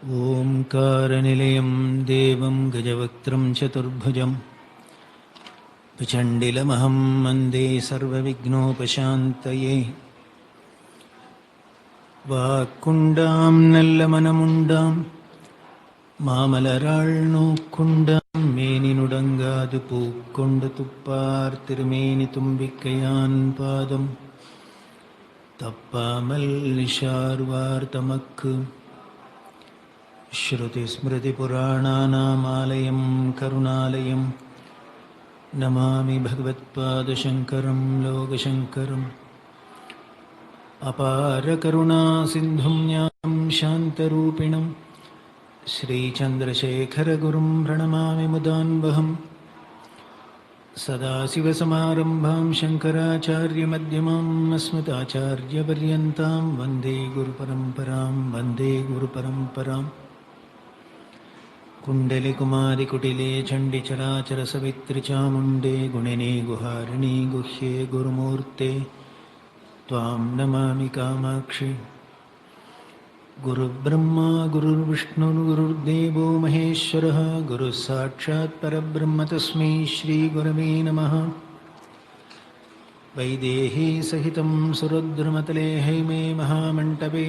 ओंकारनिलयं देवं गजवक्त्रं चतुर्भुजं विचण्डिलमहं वन्दे सर्वविघ्नोपशान्तये। वाक्कुण्डां नल्लमनमुण्डां மாமலராள்நோக்குண்டாம் மேனினுடங்காது பூக்கொண்டு துப்பார் திருமேனி தும்பிக்கையான் பாதம் தப்பாமல் நிஷார்வார் தமக்கு. ஸ்ருதிஸ்மிருதிபுராணானாமாலயம் கருணாலயம் நமாமி பகவத்பாதசங்கரம் லோகசங்கரம். அபார கருணா சிந்தும் ஞானம் சாந்தரூபிணம் श्रीचन्द्रशेखरगुरुं प्रणमामि मुदान्वहम्. सदाशिवसमारम्भां शङ्कराचार्यमध्यमाम् अस्मदाचार्यपर्यन्तां वन्दे गुरुपरम्पराम्. कुण्डलिकुमारिकुटिले चण्डिचराचरसवित्रिचामुण्डे गुणिने गुहारिणि गुह्ये गुरुमूर्ते त्वां नमामि कामाक्षि. गुरुर्ब्रह्मा गुरुर्विष्णुर्गुरुर्देवो महेश्वरः गुरुः साक्षात् परब्रह्म तस्मै श्रीगुरवे नमः. वैदेही सहितं सुरुद्रमतले हैमे महामण्टपे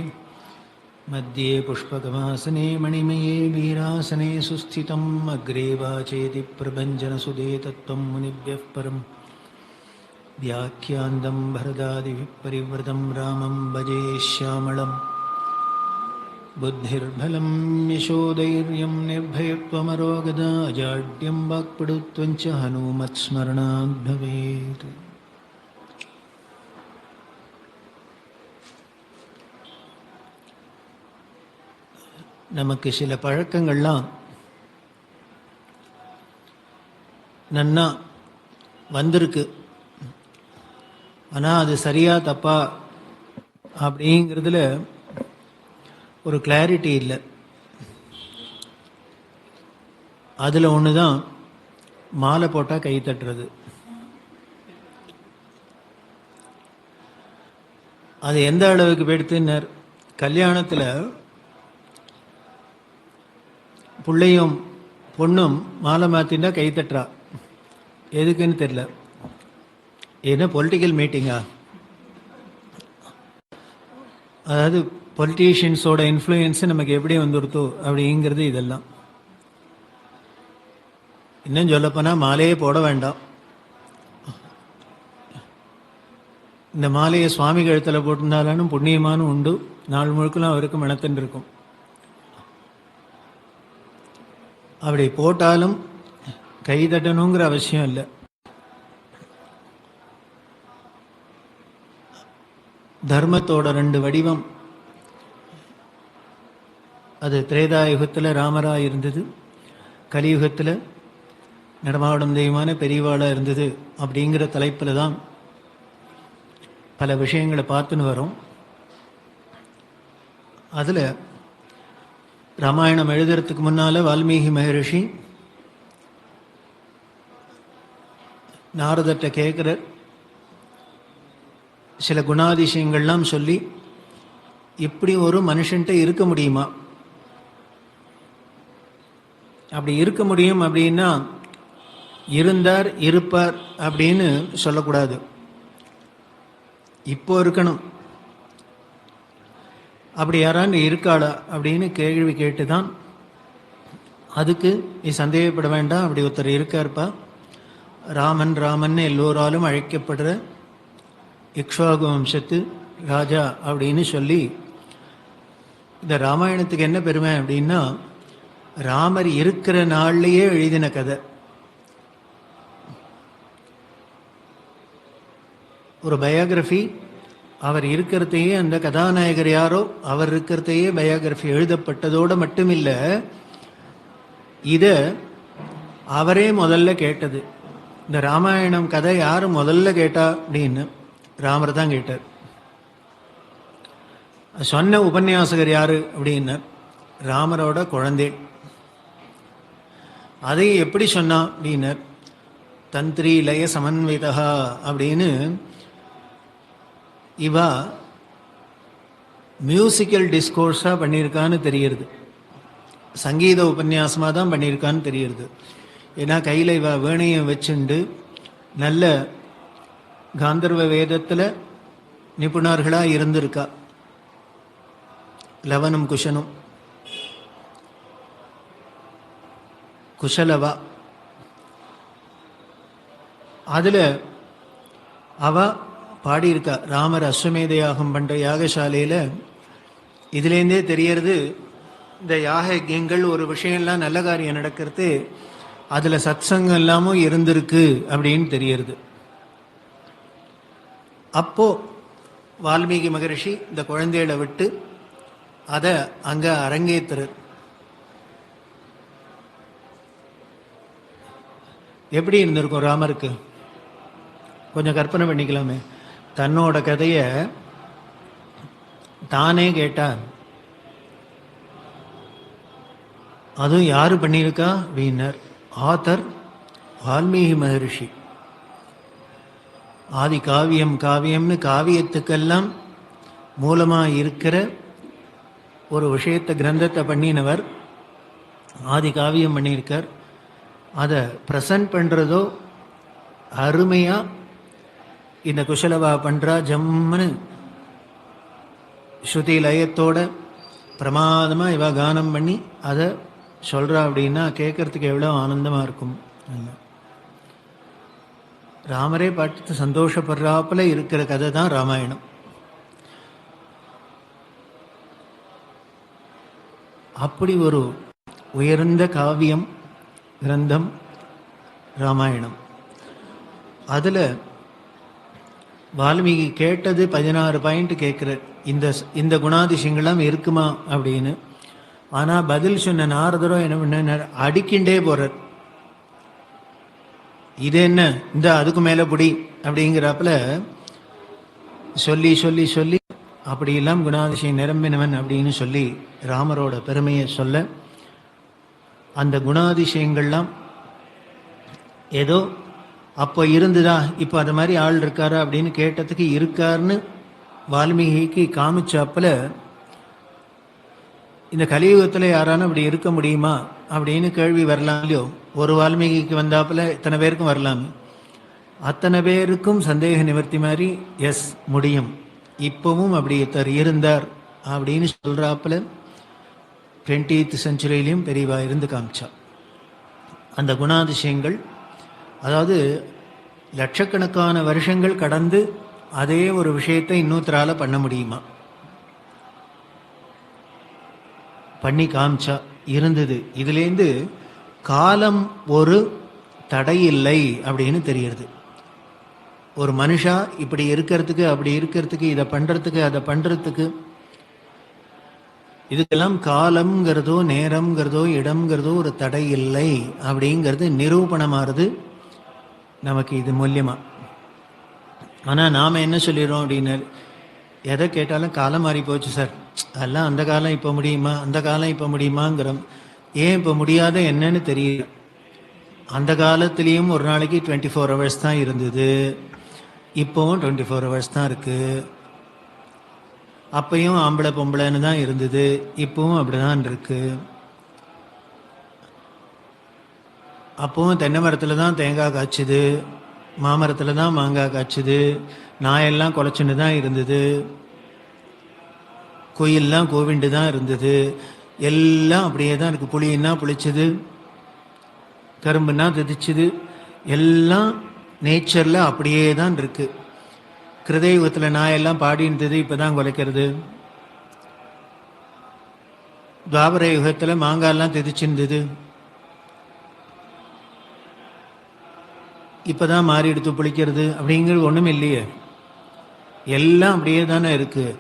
मध्ये पुष्पकवासने मणिमये वीरासने सुस्थितम् अग्रे वाचेति प्रभञ्जनसुधे तत्त्वं मुनिभ्यः परम्. व्याख्यान्तं भरदादिभिः परिवृतं रामं भजे श्यामळम्. बुद्धिर्बलं यशोधैर्यं निर्भयत्वमरोगदा अजाड्यं वाक्पटुत्वञ्च हनुमत्स्मरणात् भवेत्. நமக்கு சில பழக்கங்கள்லாம் நன்னா வந்திருக்கு, ஆனால் அது சரியா தப்பா அப்படிங்கிறதுல ஒரு கிளாரிட்டி இல்லை. அதில் ஒன்று தான் மாலை போட்டால் கை தட்டுறது. அது எந்த அளவுக்கு போயிடுத்துன்னார், கல்யாணத்தில் பிள்ளையும் பொண்ணும் மாலை மாற்றினா கை தட்டுறா. எதுக்குன்னு தெரியல. என்ன பொலிட்டிக்கல் மீட்டிங்கா? அதாவது பொலிட்டீஷியன்ஸோட இன்ஃப்ளூயன்ஸ் நமக்கு எப்படி வந்துருத்தோ அப்படிங்கிறது இதெல்லாம். இன்னும் சொல்லப்போனால் மாலையே போட வேண்டாம். இந்த மாலையை சுவாமி கழுத்தில் போட்டிருந்தாலும் புண்ணியமானும் உண்டு, நாள் முழுக்கலாம் அவருக்கு மனத்தின் இருக்கும். அப்படி போட்டாலும் கை தட்டணுங்கிற அவசியம் இல்லை. தர்மத்தோட ரெண்டு வடிவம், அது திரேதாயுகத்தில் ராமராக இருந்தது, கலியுகத்தில் நடமாடும் தெய்வமான பெரியவாளாக இருந்தது. அப்படிங்கிற தலைப்பில் தான் பல விஷயங்களை பார்த்துன்னு வரோம். அதில் ராமாயணம் எழுதுறதுக்கு முன்னால் வால்மீகி மகரிஷி நாரதர்கிட்ட கேட்குற சில குணாதிசயங்கள்லாம் சொல்லி, இப்படி ஒரு மனுஷன்ட்ட இருக்க முடியுமா, அப்படி இருக்க முடியும் அப்படின்னா இருந்தார் இருப்பார் அப்படின்னு சொல்லக்கூடாது, இப்போ இருக்கணும். அப்படி யாராண்டு இருக்காளா அப்படின்னு கேள்வி கேட்டு தான் அதுக்கு நீ சந்தேகப்பட வேண்டாம், அப்படி ஒருத்தர் இருக்காருப்பா, ராமன் ராமன் எல்லோராலும் அழைக்கப்படுற இக்ஷ்வாகு வம்சத்து ராஜா அப்படின்னு சொல்லி. இந்த ராமாயணத்துக்கு என்ன பெருமை அப்படின்னா, ராமர் இருக்கிற நாள்லேயே எழுதின கதை. ஒரு பயோகிராஃபி, அவர் இருக்கிறதையே, அந்த கதாநாயகர் யாரோ அவர் இருக்கிறதையே பயோகிராஃபி எழுதப்பட்டதோடு மட்டுமில்லை, இதை அவரே முதல்ல கேட்டது. இந்த ராமாயணம் கதை யார் முதல்ல கேட்டா அப்படின்னு ராமர் தான் கேட்டார். சொன்ன உபன்யாசகர் யாரு அப்படின்னா ராமரோட குழந்தை. அதை எப்படி சொன்னா அப்படின்னா தந்திரி லய சமன்விதா அப்படின்னு இவா மியூசிக்கல் டிஸ்கோர்ஸாக பண்ணியிருக்கான்னு தெரியுது. சங்கீத உபன்யாசமாக தான் பண்ணியிருக்கான்னு தெரியுது. ஏன்னா கையில் வேணையை வச்சுண்டு நல்ல காந்தர்வ வேதத்தில் நிபுணர்களாக இருந்திருக்கா. லவனும் குஷனும் குஷலவா. அதில் அவ பாடியிருக்கா. ராமர் அஸ்வமேத யாகம் பண்ணுற யாகசாலையில் இதுலேருந்தே தெரியறது, இந்த யாகங்கள் ஒரு விஷயம்லாம் நல்ல காரியம் நடக்கிறது, அதில் சத்சங்கம் எல்லாமும் இருந்திருக்கு அப்படின்னு தெரியறது. அப்போ வால்மீகி மகரிஷி இந்த குழந்தைகளை விட்டு அதை அங்கே அரங்கேற்றுறார். எப்படி இருந்திருக்கும் ராமருக்கு? கொஞ்சம் கற்பனை பண்ணிக்கலாமே. தன்னோட கதையை தானே கேட்டார். அதுவும் யாரு பண்ணியிருக்கா அப்படின்னர்? ஆத்தர் வால்மீகி மகரிஷி. ஆதி காவியம் காவியம்னு காவியத்துக்கெல்லாம் மூலமாக இருக்கிற ஒரு விஷயத்தை கிரந்தத்தை பண்ணினவர் ஆதி காவியம் பண்ணியிருக்கார். அதை ப்ரெசன்ட் பண்ணுறதோ அருமையாக இந்த குஷலவா பண்ணுறா. ஜம்முன்னு ஸ்ருதி லயத்தோட பிரமாதமாக இவ கானம் பண்ணி அதை சொல்கிறா அப்படின்னா கேட்கறதுக்கு எவ்வளோ ஆனந்தமாக இருக்கும். ராமரே பார்த்து சந்தோஷப்படுறாப்புல இருக்கிற கதை தான் ராமாயணம். அப்படி ஒரு உயர்ந்த காவியம் கிரந்தம் ராமாயணம். அதில் வால்மீகி கேட்டது 16 பாயிண்ட் கேட்குறார். இந்த குணாதிசயங்கள்லாம் இருக்குமா அப்படின்னு. ஆனால் பதில் சொன்ன நாரதரோ என்ன பண்ண, அடிக்கின்றே போகிறார். இது என்ன இந்த அதுக்கு மேலே புடி அப்படிங்கிறாப்புல சொல்லி சொல்லி சொல்லி அப்படியெல்லாம் குணாதிசயம் நிரம்பினவன் அப்படின்னு சொல்லி ராமரோட பெருமையை சொல்ல, அந்த குணாதிசயங்கள்லாம் ஏதோ அப்போ இருந்துதா, இப்போ அது மாதிரி ஆள் இருக்காரா அப்படின்னு கேட்டதுக்கு இருக்காருன்னு வால்மீகிக்கு காமிச்சாப்புல, இந்த கலியுகத்தில் யாரானும் அப்படி இருக்க முடியுமா அப்படின்னு கேள்வி வரலாம் இல்லையோ. ஒரு வால்மீகிக்கு வந்தாப்புல இத்தனை பேருக்கும் வரலாம். அத்தனை பேருக்கும் சந்தேக நிவர்த்தி மாதிரி எஸ் முடியும், இப்பவும் அப்படி இருந்தார் அப்படின்னு சொல்கிறாப்புல 20th செஞ்சுரியிலையும் பெரியவா இருந்து காமிச்சா. அந்த குணாதிசயங்கள், அதாவது லட்சக்கணக்கான வருஷங்கள் கடந்து அதே ஒரு விஷயத்தை இன்னொருத்தரால பண்ண முடியுமா, பண்ணி காமிச்சா இருந்தது. இதுலேருந்து காலம் ஒரு தடை இல்லை அப்படின்னு தெரியுது. ஒரு மனுஷா இப்படி இருக்கிறதுக்கு அப்படி இருக்கிறதுக்கு இதை பண்ணுறதுக்கு அதை பண்ணுறதுக்கு இதுக்கெல்லாம் காலம்ங்கிறதோ நேரம்ங்கிறதோ இடம்ங்கிறதோ ஒரு தடை இல்லை அப்படிங்கிறது நிரூபணமாகிறது நமக்கு இது மூலியமா. ஆனால் நாம் என்ன சொல்லிடுறோம் அப்படின்னு, எதை கேட்டாலும் காலம் மாறி போச்சு சார், அதெல்லாம் அந்த காலம் இப்போ முடியுமா, அந்த காலம் இப்போ முடியுமாங்கிறோம். ஏன் இப்போ முடியாத என்னன்னு தெரியல. அந்த காலத்துலேயும் ஒரு நாளைக்கு 24 hours தான் இருந்தது, இப்போவும் 24 hours தான் இருக்குது. அப்பையும் ஆம்பளை பொம்பளைன்னு தான் இருந்தது, இப்பவும் அப்படிதான் இருக்கு. அப்பவும் தென்னை மரத்தில் தான் தேங்காய் காய்ச்சுது, மாமரத்தில் தான் மாங்காய் காய்ச்சுது, நாயெல்லாம் குலைச்சுன்னு தான் இருந்தது, கோயிலெலாம் கோவிண்டு தான் இருந்தது, எல்லாம் அப்படியே தான் இருக்குது. புளின்னா புளிச்சது, கரும்புன்னா திதிச்சுது, எல்லாம் நேச்சரில் அப்படியே தான் இருக்குது. கிருதயுகத்தில் நாயெல்லாம் பாடி இருந்தது, இப்போ தான் குலைக்கிறது. துவாபர யுகத்தில் மாங்காயெல்லாம் திதிச்சிருந்தது, இப்போ தான் மாறி எடுத்து புளிக்கிறது அப்படிங்கிறது ஒன்றும் இல்லையே, எல்லாம் அப்படியே தானே இருக்குது.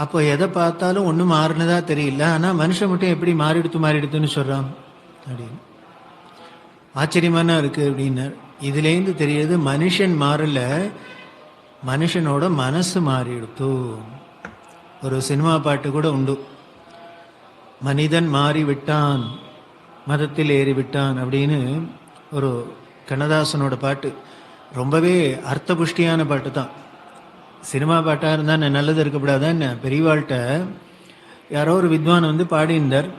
அப்போ எதை பார்த்தாலும் ஒன்றும் மாறினதா தெரியல. ஆனால் மனுஷன் மட்டும் எப்படி மாறிடுத்துன்னு சொல்கிறான் அப்படின்னு ஆச்சரியமான இருக்குது அப்படின்னார். இதுலேருந்து தெரியுது மனுஷன் மாறல, மனுஷனோட மனசு மாறிடுத்து. ஒரு சினிமா பாட்டு கூட உண்டு, மனிதன் மாறிவிட்டான் மதத்தில் ஏறிவிட்டான் அப்படின்னு ஒரு கண்ணதாசனோட பாட்டு. ரொம்பவே அர்த்த புஷ்டியான பாட்டு தான். சினிமா பாட்டாக இருந்தால் நல்லது இருக்கக்கூடாதான். பெரியவாள்கிட்ட யாரோ ஒரு வித்வான் வந்து பாடியிருந்தார்,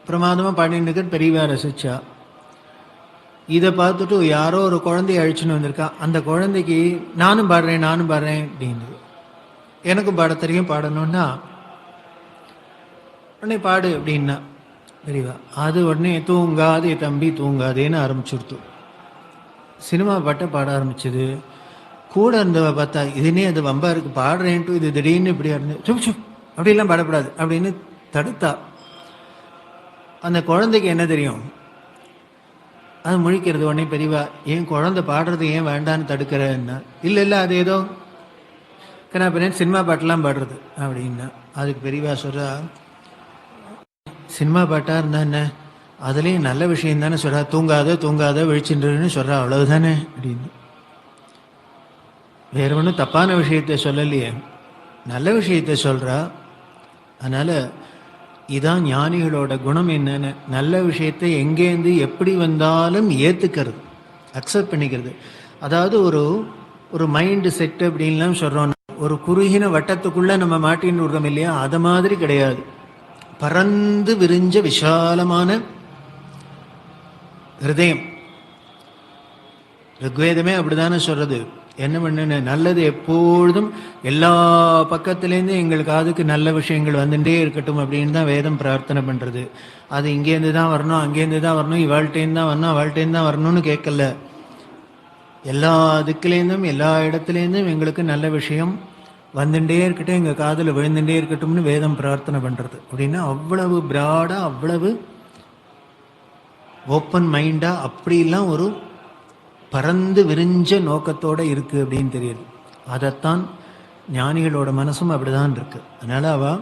பிரமாதமாக பாடின்னு பெரியவா ரசிச்சா. இதை பார்த்துட்டு யாரோ ஒரு குழந்தைய அழிச்சுன்னு வந்திருக்கா. அந்த குழந்தைக்கு நானும் பாடுறேன் அப்படின்னு. எனக்கும் பாட தெரியும், பாடணும்னா உடனே பாடு அப்படின்னா பெரியவா. அது உடனே தூங்காதே தம்பி தூங்காதேன்னு ஆரம்பிச்சுடுத்து. சினிமா பாட்டை பாட ஆரம்பிச்சது. கூட இருந்தவ பார்த்தா இதுனே அது வம்பா இருக்கு பாடுறேன்ட்டு, இது திடீர்னு இப்படி இருந்து சுப் அப்படிலாம் பாடப்படாது அப்படின்னு தடுத்தா. அந்த குழந்தைக்கு என்ன தெரியும்? அது முழிக்கிறது. உடனே பெரியவா, ஏன் குழந்தை பாடுறது ஏன் வேண்டான்னு தடுக்கிறேன்னா, இல்லை அது ஏதோ கண்ணாப்பின்னு சினிமா பாட்டெல்லாம் பாடுறது அப்படின்னா. அதுக்கு பெரியவா சொல்கிறா, சினிமா பாட்டாக இருந்தா என்ன, அதுலேயும் நல்ல விஷயம் தானே சொல்கிறா. தூங்காத விழிச்சுன்னு சொல்கிறா, அவ்வளவுதானே அப்படின்னு. வேற ஒன்றும் தப்பான விஷயத்தை சொல்லலையே, நல்ல விஷயத்தை சொல்கிறா. அதனால் இதான் ஞானிகளோட குணம் என்னன்னு, நல்ல விஷயத்தை எங்கேருந்து எப்படி வந்தாலும் ஏற்றுக்கிறது, அக்செப்ட் பண்ணிக்கிறது. அதாவது ஒரு மைண்டு செட் அப்படின்லாம் சொல்கிறோம். ஒரு குறுகின வட்டத்துக்குள்ளே நம்ம மாட்டின்னு விடுறோம் இல்லையா, அது மாதிரி கிடையாது. பறந்து விரிஞ்ச விசாலமான ஹிருதயம். ருக்வேதமே அப்படிதானே சொல்றது. என்ன பண்ணு, நல்லது எப்பொழுதும் எல்லா பக்கத்துலேருந்து எங்களுக்கு அதுக்கு நல்ல விஷயங்கள் வந்துட்டே இருக்கட்டும் அப்படின்னு தான் வேதம் பிரார்த்தனை பண்ணுறது. அது இங்கேருந்து தான் வரணும், அங்கேருந்து தான் வரணும், இவாழ்கிட்டேருந்து தான் வரணும், அவள்கிட்டேருந்து தான் வரணும்னு கேட்கல. எல்லா திக்குலேருந்தும் எல்லா இடத்துலேருந்தும் எங்களுக்கு நல்ல விஷயம் வந்துட்டே இருக்கட்டும், எங்கள் காதில் விழுந்துட்டே இருக்கட்டும்னு வேதம் பிரார்த்தனை பண்ணுறது. அப்படின்னா அவ்வளவு பிராடாக, அவ்வளவு ஓப்பன் மைண்டாக, அப்படிலாம் ஒரு பறந்து விரிஞ்ச நோக்கத்தோடு இருக்குது அப்படின்னு தெரியுது. அதைத்தான் ஞானிகளோட மனசும் அப்படிதான் இருக்கு. அதனால் அவள்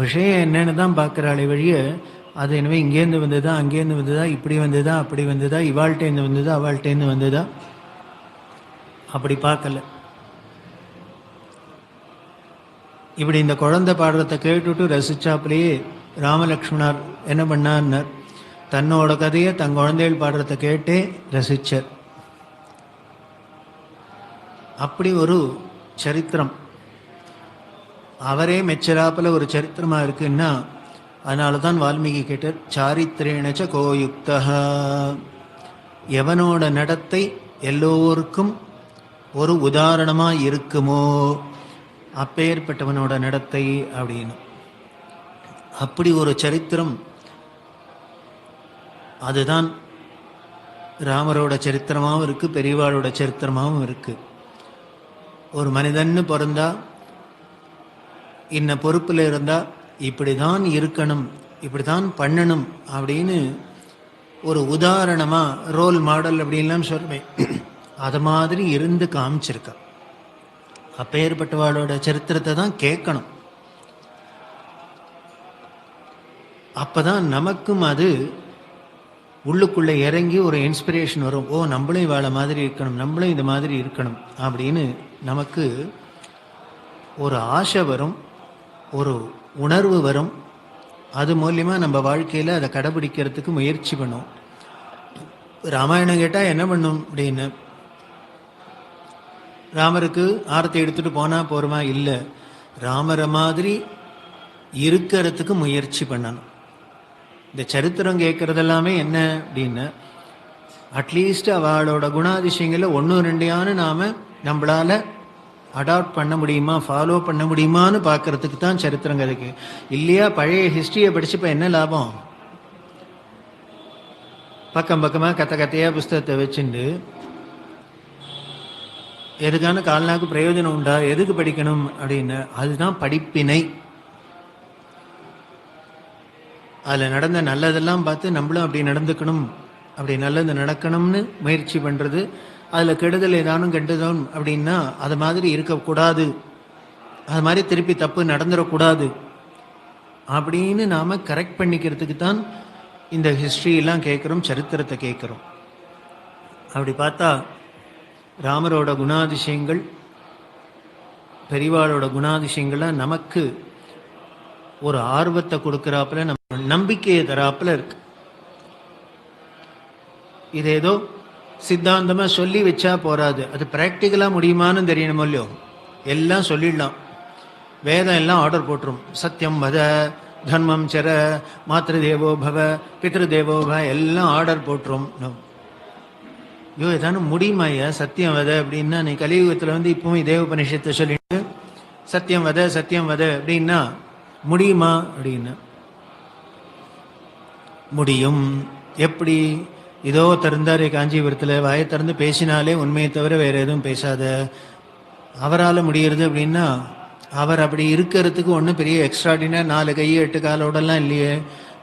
விஷயம் என்னன்னு தான் பார்க்குறாளே வழிய, அது எனவே இங்கேருந்து வந்ததா, அங்கேருந்து வந்ததா, இப்படி வந்ததா, அப்படி வந்ததா, இவாழ்கிட்டேருந்து வந்ததா, அவள்கிட்டேருந்து வந்ததா, அப்படி பார்க்கல. இப்படி இந்த குழந்தை பாடுறத கேட்டுட்டு ரசிச்சாப்புலேயே ராமலக்ஷ்மணர் என்ன பண்ணார், தன்னோட கதையை தன் குழந்தைகள் பாடுறத கேட்டே ரசிச்சார். அப்படி ஒரு சரித்திரம் அவரே மெச்சராப்பில் ஒரு சரித்திரமாக இருக்குன்னா, அதனால தான் வால்மீகி கேட்டார், சாரித்திரேணச்ச கோயுக்தா, எவனோட நடத்தை எல்லோருக்கும் ஒரு உதாரணமாக இருக்குமோ அப்பேற்பட்டவனோட நடத்தை அப்படின்னு. அப்படி ஒரு சரித்திரம், அதுதான் ராமரோட சரித்திரமாகவும் இருக்குது, பெரியவாளோட சரித்திரமாகவும் இருக்குது. ஒரு மனிதன்னு பிறந்தா, இன்ன பொறுப்பில் இருந்தால் இப்படி தான் இருக்கணும், இப்படி தான் பண்ணணும் அப்படின்னு ஒரு உதாரணமாக ரோல் மாடல் அப்படின்லாம் சொல்வேன், அது மாதிரி இருந்து காமிச்சிருக்கா. அப்பேற்பட்டவாளோட சரித்திரத்தை தான் கேட்கணும். அப்போதான் நமக்கும் அது உள்ளுக்குள்ளே இறங்கி ஒரு இன்ஸ்பிரேஷன் வரும். ஓ, நம்மளும் இவாளை மாதிரி இருக்கணும், நம்மளும் இது மாதிரி இருக்கணும் அப்படின்னு நமக்கு ஒரு ஆசை வரும், ஒரு உணர்வு வரும். அது மூலியமாக நம்ம வாழ்க்கையில் அதை கடைபிடிக்கிறதுக்கு முயற்சி பண்ணும். ராமாயணம் கேட்டால் என்ன பண்ணும் அப்படின்னு, ராமருக்கு ஆரத்தை எடுத்துகிட்டு போனால் போகிறோமா? இல்லை, ராமரை மாதிரி இருக்கிறதுக்கு முயற்சி பண்ணணும். இந்த சரித்திரம் கேட்குறது எல்லாமே என்ன அப்படின்னா, அட்லீஸ்ட் அவளோட குணாதிசயங்களில் ஒன்று ரெண்டையான நாம் நம்மளால் அடாப்ட் பண்ண முடியுமா, ஃபாலோ பண்ண முடியுமான்னு பார்க்கறதுக்கு தான் சரித்திரம் கதைக்கு. இல்லையா பழைய ஹிஸ்ட்ரியை படித்து இப்போ என்ன லாபம்? பக்கம் பக்கமாக கதையாக புஸ்தகத்தை வச்சுண்டு எதுக்கான கால்நாக்கு பிரயோஜனம் உண்டா, எதுக்கு படிக்கணும் அப்படின்னு. அதுதான் படிப்பினை. அதில் நடந்த நல்லதெல்லாம் பார்த்து நம்மளும் அப்படி நடந்துக்கணும், அப்படி நல்லது நடக்கணும்னு முயற்சி பண்ணுறது. அதில் கெடுதல் ஏதானும் கெடுதல் அப்படின்னா அது மாதிரி இருக்கக்கூடாது, அது மாதிரி திருப்பி தப்பு நடந்துடக்கூடாது அப்படின்னு நாம் கரெக்ட் பண்ணிக்கிறதுக்கு தான் இந்த ஹிஸ்ட்ரியெல்லாம் கேட்குறோம், சரித்திரத்தை கேட்குறோம். அப்படி பார்த்தா ராமரோட குணாதிசயங்கள், பெரியவாளோட குணாதிசயங்கள்லாம் நமக்கு ஒரு ஆர்வத்தை கொடுக்குறாப்புல, நம்ம நம்பிக்கையை தராப்புல இருக்கு. இது ஏதோ சித்தாந்தமாக சொல்லி வச்சா போராது, அது ப்ராக்டிக்கலாக முடியுமான்னு தெரியணும் இல்லையோ. எல்லாம் சொல்லிடலாம், வேதம் எல்லாம் ஆர்டர் போட்டுரும், சத்தியம் வத தர்மம் சர, மாத்ரு தேவோ பவ, பித்ரு தேவோ பவ, எல்லாம் ஆர்டர் போட்டுரும். ஐயோ ஏதானு முடியுமா ஐயா சத்தியம் வத அப்படின்னா? நீ கலியுகத்தில் வந்து இப்பவும் இதே உபநிஷத்தை சொல்லிட்டு சத்தியம் வத சத்தியம் வத அப்படின்னா முடியுமா அப்படின்னா? முடியும். எப்படி? இதோ திறந்தாரு காஞ்சிபுரத்தில், வாயை திறந்து பேசினாலே உண்மையை தவிர வேற எதுவும் பேசாத, அவரால் முடிகிறது அப்படின்னா அவர் அப்படி இருக்கிறதுக்கு ஒன்றும் பெரிய எக்ஸ்ட்ராடினர் 4 கை 8 காலோடலாம் இல்லையே,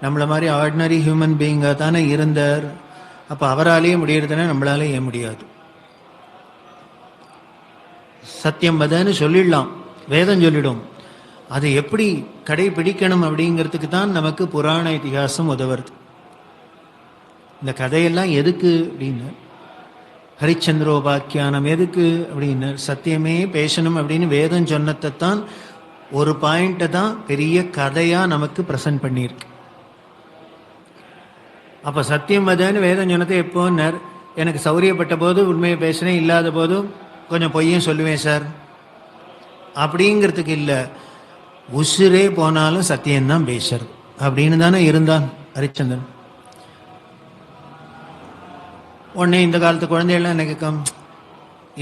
நம்மளை மாதிரி ஆர்டினரி ஹியூமன் பீயிங்காக தானே இருந்தார். அப்போ அவராலேயே முடியறதுன்னா நம்மளாலே ஏன் முடியாது? சத்தியம் வதன்னு சொல்லிடலாம், வேதம் சொல்லிடும். அதை எப்படி கடைபிடிக்கணும் அப்படிங்கிறதுக்கு தான் நமக்கு புராண இதிகாசம் உதவுறது. இந்த கதையெல்லாம் எதுக்கு அப்படின்னு, ஹரிச்சந்திரோபாக்கியானம் எதுக்கு அப்படின்னு, சத்தியமே பேசணும் அப்படின்னு வேதம் சொன்னதைத்தான் ஒரு பாயிண்ட்டை தான் பெரிய கதையாக நமக்கு ப்ரெசன்ட் பண்ணியிருக்கு. அப்போ சத்தியம் வதன்னு வேதம் சொன்னதை எப்போன்னர், எனக்கு சௌரியப்பட்ட போது உண்மையை பேசுகிறேன், இல்லாத போதும் கொஞ்சம் பொய்யும் சொல்லுவேன் சார் அப்படிங்கிறதுக்கு இல்லை, உசுரே போனாலும் சத்தியம்தான் பேசுறது அப்படின்னு தானே இருந்தான் ஹரிச்சந்திரன். உடனே இந்த காலத்து குழந்தைகள்லாம் என்ன கேட்கும்,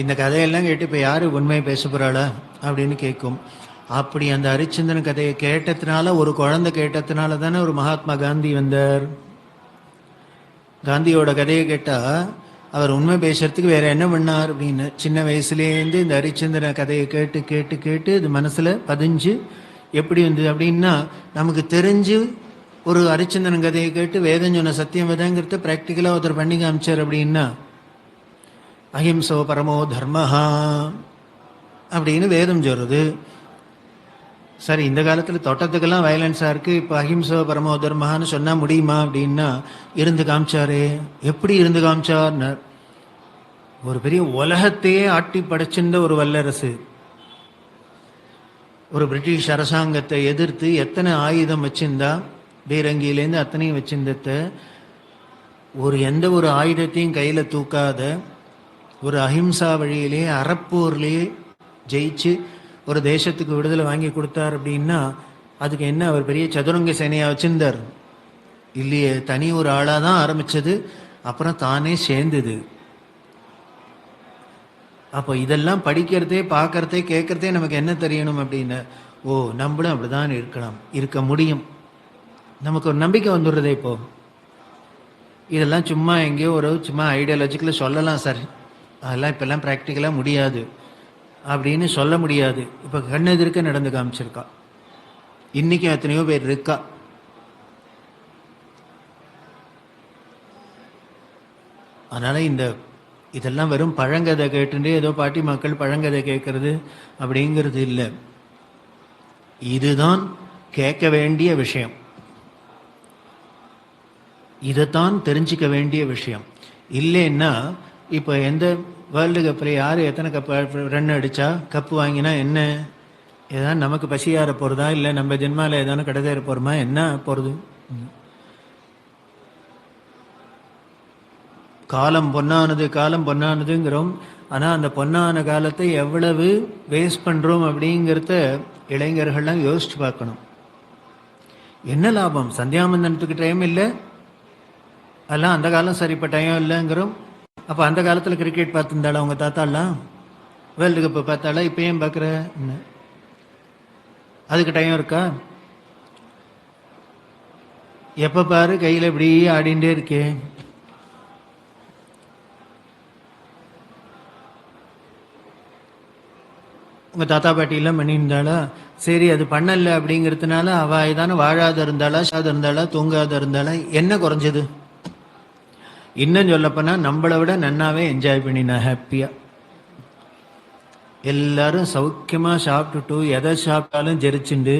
இந்த கதையெல்லாம் கேட்டு இப்போ யார் உண்மையை பேச போகிறாளா அப்படின்னு கேட்கும். அப்படி அந்த ஹரிச்சந்திரன் கதையை கேட்டதுனால, ஒரு குழந்தை கேட்டதுனால தானே ஒரு மகாத்மா காந்தி வந்தார். காந்தியோட கதையை கேட்டால் அவர் உண்மை பேசுறதுக்கு வேற என்ன பண்ணார் அப்படின்னு, சின்ன வயசுலேருந்து இந்த ஹரிச்சந்திரன் கதையை கேட்டு கேட்டு கேட்டு இது மனசில் பதிஞ்சு எப்படி வந்தது அப்படின்னா, நமக்கு தெரிஞ்சு ஒரு ஹரிச்சந்திரன் கதையை கேட்டு வேதம் சொன்ன சத்தியம் வேதங்கிறத ப்ராக்டிக்கலாக ஒருத்தர் பண்ணி காமிச்சார் அப்படின்னா, அஹிம்சோ பரமோ தர்மஹா அப்படின்னு வேதம் சொல்றது. சரி, இந்த காலத்தில் தோட்டத்துக்கெல்லாம் வயலன்ஸாக இருக்குது, இப்போ அஹிம்சோ பரமோ தர்மஹான்னு சொன்னால் முடியுமா அப்படின்னா, இருந்து காமிச்சாரே. எப்படி இருந்து காமிச்சார்னு, ஒரு பெரிய உலகத்தையே ஆட்டி படைச்சிருந்த ஒரு வல்லரசு, ஒரு பிரிட்டிஷ் அரசாங்கத்தை எதிர்த்து எத்தனை ஆயுதம் வச்சிருந்தா, பீரங்கியிலேருந்து அத்தனையும் வச்சிருந்தத, எந்த ஒரு ஆயுதத்தையும் கையில் தூக்காத ஒரு அஹிம்சா வழியிலே அறப்போர்லேயே ஜெயிச்சு ஒரு தேசத்துக்கு விடுதலை வாங்கி கொடுத்தார் அப்படின்னா, அதுக்கு என்ன அவர் பெரிய சதுரங்க சேனையாக வச்சிருந்தார் இல்லையே, தனி ஒரு ஆளாக தான் ஆரம்பித்தது, அப்புறம் தானே சேர்ந்தது. அப்போ இதெல்லாம் படிக்கிறதே பார்க்கறதே கேட்கறதே நமக்கு என்ன தெரியணும் அப்படின்னு, ஓ நம்மளும் அப்படிதான் இருக்கலாம், இருக்க முடியும், நமக்கு ஒரு நம்பிக்கை வந்துடுறதே. இப்போ இதெல்லாம் சும்மா எங்கேயோ ஒரு சும்மா ஐடியாலஜிக்கலாக சொல்லலாம் சார், அதெல்லாம் இப்போல்லாம் ப்ராக்டிக்கலாக முடியாது அப்படின்னு சொல்ல முடியாது. இப்போ கண்ணெதிர்க்க நடந்து காமிச்சிருக்கா, இன்றைக்கும் எத்தனையோ பேர் இருக்கா. அதனால் இதெல்லாம் வெறும் பழங்கதை கேட்டுட்டு ஏதோ பாட்டி மக்கள் பழங்கதை கேட்கறது அப்படிங்கிறது இல்லை, இதுதான் கேட்க வேண்டிய விஷயம், இதைத்தான் தெரிஞ்சிக்க வேண்டிய விஷயம். இல்லைன்னா இப்போ எந்த வேர்ல்டு கப்பில் யார் எத்தனை கப்பு ரன் அடித்தா கப்பு வாங்கினா என்ன, ஏதாவது நமக்கு பசியார போகிறதா, இல்லை நம்ம ஜென்மாவில் ஏதாவது கடைதேற போகிறோமா, என்ன போகிறது? காலம் பொன்னானது, காலம் பொன்னானதுங்கிறோம், ஆனால் அந்த பொன்னான காலத்தை எவ்வளவு வேஸ்ட் பண்ணுறோம் அப்படிங்கிறத இளைஞர்கள்லாம் யோசிச்சு பார்க்கணும். என்ன லாபம், சந்தியாவந்தனத்துக்கு டைம் இல்லை, அதெல்லாம் அந்த காலம் சரிப்ப டைம் இல்லைங்கிறோம். அப்போ அந்த காலத்தில் கிரிக்கெட் பார்த்துருந்தாளா அவங்க தாத்தாலாம், வேர்ல்டு கப்பு பார்த்தாளா, இப்போ ஏன் பார்க்குற, அதுக்கு டைம் இருக்கா? எப்போ பாரு கையில் இப்படி ஆடிண்டே இருக்கே. உங்கள் தாத்தா பாட்டியெல்லாம் பண்ணியிருந்தாளா? சரி, அது பண்ணலை அப்படிங்கிறதுனால அவள் ஏதான வாழாத இருந்தாளா, சாத இருந்தாளா, தூங்காத இருந்தாளா, என்ன குறைஞ்சது? இன்னும் சொல்லப்போனா நம்மளை விட நன்னாவே என்ஜாய் பண்ணினா, ஹாப்பியாக எல்லாரும் சௌக்கியமாக சாப்பிட்டுட்டு எதை சாப்பிட்டாலும் ஜெரிச்சுண்டு,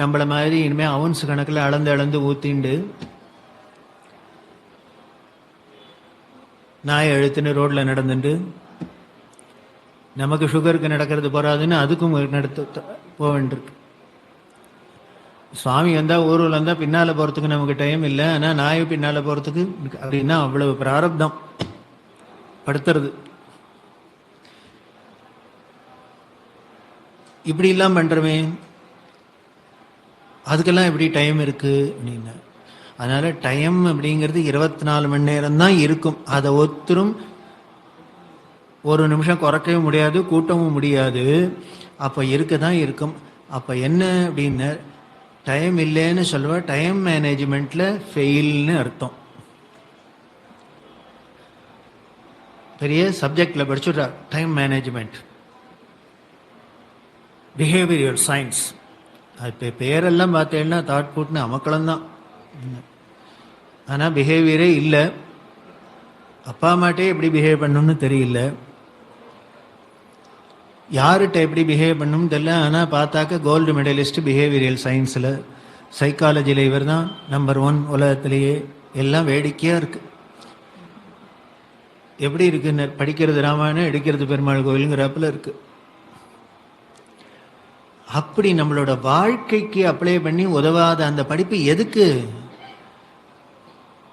நம்மளை மாதிரி இனிமேல் அவன்ஸ் கணக்கில் அளந்து ஊற்றிண்டு நாயை எழுத்துன்னு ரோட்டில் நடந்துட்டு, நமக்கு சுகருக்கு நடக்கிறது போகாதுன்னு அதுக்கும் நடத்த போக வேண்டியிருக்கு. சுவாமி வந்தால் ஊரில் வந்தால் பின்னால் போகிறதுக்கு நமக்கு டைம் இல்லை, ஆனால் நாயை பின்னால் போகிறதுக்கு அப்படின்னா அவ்வளவு பிராரப்தம் படுத்துறது. இப்படி எல்லாம் பண்ணுறமே. அதுக்கெல்லாம் எப்படி டைம் இருக்குது அப்படின்னு. அதனால் டைம் அப்படிங்கிறது 24 மணி நேரம் தான் இருக்கும். அதை ஒருத்தரும் ஒரு நிமிஷம் குறைக்கவும் முடியாது, கூட்டவும் முடியாது. அப்போ இருக்க தான் இருக்கும். அப்போ என்ன அப்படின்னு, டைம் இல்லைன்னு சொல்லுவா, டைம் மேனேஜ்மெண்ட்டில் ஃபெயில்னு அர்த்தம். பெரிய சப்ஜெக்டில் படிச்சுட்றா டைம் மேனேஜ்மெண்ட், பிஹேவியர் சயின்ஸ். அது இப்போ பேரெல்லாம் பார்த்தேன்னா தாட் போட்டுன்னு அமக்களம்தான். ஆனால் பிஹேவியரே இல்லை. அப்பா அம்மாட்டே எப்படி பிஹேவ் பண்ணணும்னு தெரியல, யார்கிட்ட எப்படி பிஹேவ் பண்ணணும்னு தெரியல. ஆனால் பார்த்தாக்க கோல்டு மெடலிஸ்ட் பிஹேவியரியல் சயின்ஸில், சைக்காலஜியில் இவர் தான் நம்பர் 1 உலகத்திலேயே. எல்லாம் வேடிக்கையாக இருக்குது. எப்படி இருக்குன்னு படிக்கிறது ராமாயணம், எடுக்கிறது பெருமாள் கோயிலுங்கிறப்பில் இருக்குது. அப்படி நம்மளோட வாழ்க்கைக்கு அப்ளை பண்ணி உதவாத அந்த படிப்பு எதுக்கு?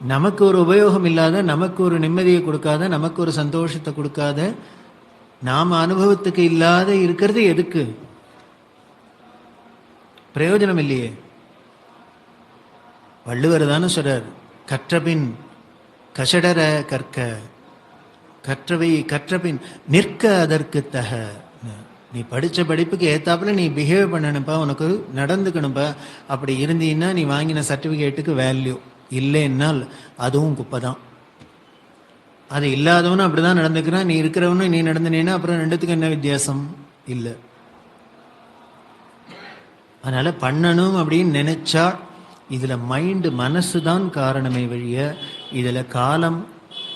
நமக்கு ஒரு உபயோகம் இல்லாத, நமக்கு ஒரு நிம்மதியை கொடுக்காத, நமக்கு ஒரு சந்தோஷத்தை கொடுக்காத, நாம் அனுபவத்துக்கு இல்லாத இருக்கிறது எதுக்கு? பிரயோஜனம் இல்லையே. வள்ளுவர் தானே சொல்றார், கற்றபின் கஷடர கற்க, கற்றவை கற்றபின் நிற்க அதற்கு தக. நீ படித்த படிப்புக்கு ஏத்தாப்புல நீ பிஹேவ் பண்ணணுப்பா, உனக்கு நடந்துக்கணுப்பா. அப்படி இருந்தீன்னா நீ வாங்கின சர்டிஃபிகேட்டுக்கு வேல்யூ, இல்லைன்னால் அதுவும் குப்பை தான். அது இல்லாதவனும் அப்படி தான் நடந்துக்கிறான், நீ இருக்கிறவனும் நீ நடந்துனேன்னா அப்புறம் ரெண்டுத்துக்கு என்ன வித்தியாசம்? இல்லை. அதனால் பண்ணணும் அப்படின்னு நினைச்சா இதில் மைண்டு, மனசு தான் காரணமே வழிய இதில் காலம்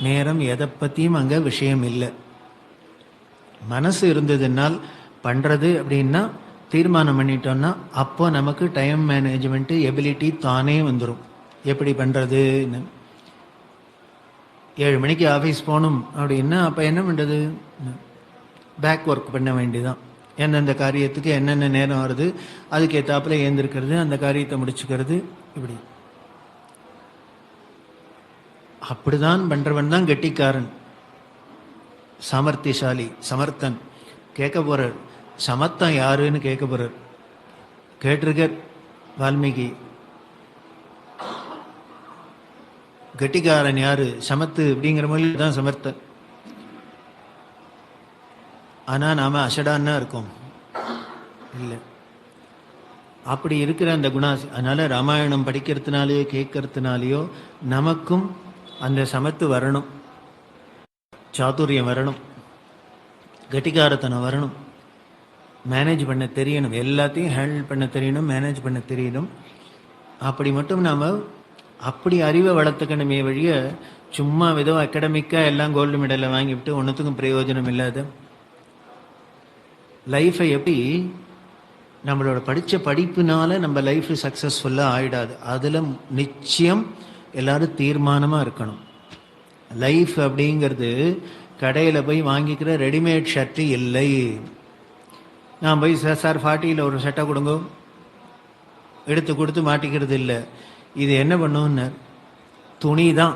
நேரம் எதை பற்றியும் அங்கே விஷயம் இல்லை. மனசு இருந்ததுனால் பண்ணுறது அப்படின்னா தீர்மானம் பண்ணிட்டோம்னா அப்போ நமக்கு டைம் மேனேஜ்மெண்ட்டு எபிலிட்டி தானே வந்துடும். எப்படி பண்ணுறதுன்னு, 7 மணிக்கு ஆஃபீஸ் போகணும் அப்படின்னா அப்போ என்ன பண்ணுறது? பேக் ஒர்க் பண்ண வேண்டியதான். எந்தெந்த காரியத்துக்கு என்னென்ன நேரம் வருது அதுக்கு ஏற்றாப்புல ஏந்திருக்கிறது, அந்த காரியத்தை முடிச்சுக்கிறது. இப்படி அப்படிதான் பண்ணுறவன் தான் கெட்டிக்காரன், சாமர்த்தியசாலி, சமர்த்தன். கேட்க போகிறார் சமத்தம் யாருன்னு கேட்க போகிறார். கேட்டிருக்கார் வால்மீகி. கெட்டிக்காரன் யாரு? சமத்து அப்படிங்கிற மொழி தான் சமர்த்தன். ஆனால் நாம் அசடான்னா இருக்கோம், இல்லை. அப்படி இருக்கிற அந்த குணாசி. அதனால் ராமாயணம் படிக்கிறதுனாலேயோ கேட்கறதுனாலேயோ நமக்கும் அந்த சமத்து வரணும், சாதுரியம் வரணும், கெட்டிக்காரத்தனம் வரணும், மேனேஜ் பண்ண தெரியணும், எல்லாத்தையும் ஹேண்டில் பண்ண தெரியணும், மேனேஜ் பண்ண தெரியணும். அப்படி மட்டும் நாம் அப்படி அறிவை வளர்த்துக்கணுமே வழிய சும்மா ஏதோ அகடமிக்காக எல்லாம் கோல்டு மெடலை வாங்கிவிட்டு ஒன்றுத்துக்கும் பிரயோஜனம் இல்லாத லைஃப்பை எப்படி நம்மளோட படித்த படிப்புனால நம்ம லைஃப் சக்ஸஸ்ஃபுல்லாக ஆகிடாது. அதில் நிச்சயம் எல்லாரும் தீர்மானமாக இருக்கணும். லைஃப் அப்படிங்கிறது கடையில் போய் வாங்கிக்கிற ரெடிமேட் ஷர்ட்டு இல்லை. நான் போய் சார் 40 ஒரு ஷர்ட்டை கொடுங்க எடுத்து கொடுத்து மாட்டிக்கிறது இல்லை. இது என்ன பண்ணுன்னு, துணி தான்.